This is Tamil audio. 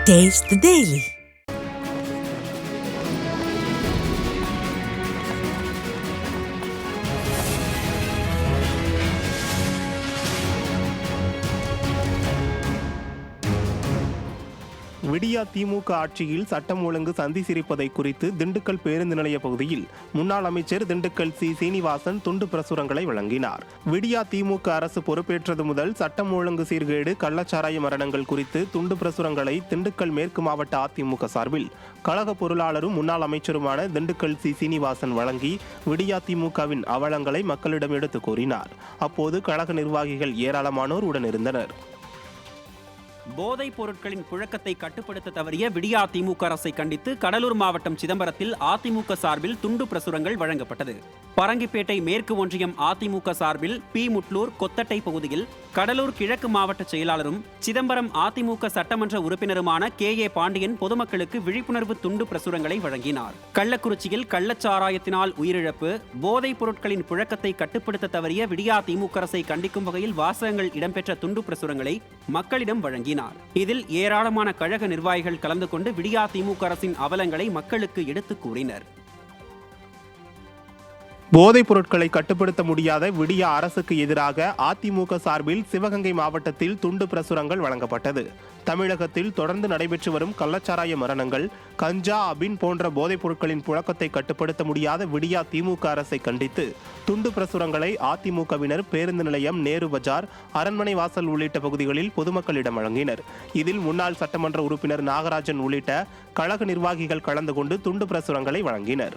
Taste the Daily. விடியா திமுக ஆட்சியில் சட்டம் ஒழுங்கு சந்தி சிரிப்பதை குறித்து திண்டுக்கல் பேருந்து நிலைய பகுதியில் முன்னாள் அமைச்சர் திண்டுக்கல் சீனிவாசன் துண்டு பிரசுரங்களை வழங்கினார். விடியா திமுக அரசு பொறுப்பேற்றது முதல் சட்டம் ஒழுங்கு சீர்கேடு, கள்ளச்சாராய மரணங்கள் குறித்து துண்டு பிரசுரங்களை திண்டுக்கல் மேற்கு மாவட்ட அதிமுக சார்பில் கழக பொருளாளரும் முன்னாள் அமைச்சருமான திண்டுக்கல் சீனிவாசன் வழங்கி விடியா திமுகவின் அவலங்களை மக்களிடம் எடுத்து கூறினார். அப்போது கழக நிர்வாகிகள் ஏராளமானோர் உடனிருந்தனர். போதைப் பொருட்களின் புழக்கத்தை கட்டுப்படுத்த தவறிய விடியா திமுக அரசை கண்டித்து கடலூர் மாவட்டம் சிதம்பரத்தில் அதிமுக சார்பில் துண்டு பிரசுரங்கள் வழங்கப்பட்டது. பரங்கிப்பேட்டை மேற்கு ஒன்றியம் அதிமுக சார்பில் பி. முட்லூர் கொத்தட்டை பகுதியில் கடலூர் கிழக்கு மாவட்ட செயலாளரும் சிதம்பரம் அதிமுக சட்டமன்ற உறுப்பினருமான கே. பாண்டியன் பொதுமக்களுக்கு விழிப்புணர்வு துண்டு பிரசுரங்களை வழங்கினார். கள்ளக்குறிச்சியில் கள்ளச்சாராயத்தினால் உயிரிழப்பு, போதைப் பொருட்களின் புழக்கத்தை கட்டுப்படுத்த தவறிய விடியா திமுக அரசை கண்டிக்கும் வகையில் வாசகங்கள் இடம்பெற்ற துண்டு பிரசுரங்களை மக்களிடம் வழங்கினார். இதில் ஏராளமான கழக நிர்வாகிகள் கலந்து கொண்டு விடியா திமுக அரசின் அவலங்களை மக்களுக்கு எடுத்துக் கூறினர். போதைப் பொருட்களை கட்டுப்படுத்த முடியாத விடியா அரசுக்கு எதிராக அதிமுக சார்பில் சிவகங்கை மாவட்டத்தில் துண்டு பிரசுரங்கள் வழங்கப்பட்டது. தமிழகத்தில் தொடர்ந்து நடைபெற்று வரும் கள்ளச்சாராய மரணங்கள், கஞ்சா, அபின் போன்ற போதைப் பொருட்களின் புழக்கத்தை கட்டுப்படுத்த முடியாத விடியா திமுக அரசை கண்டித்து துண்டு பிரசுரங்களை அதிமுகவினர் பேருந்து நிலையம், நேரு பஜார், அரண்மனை வாசல் உள்ளிட்ட பகுதிகளில் பொதுமக்களிடம் வழங்கினர். இதில் முன்னாள் சட்டமன்ற உறுப்பினர் நாகராஜன் உள்ளிட்ட கழக நிர்வாகிகள் கலந்து கொண்டு துண்டு பிரசுரங்களை வழங்கினர்.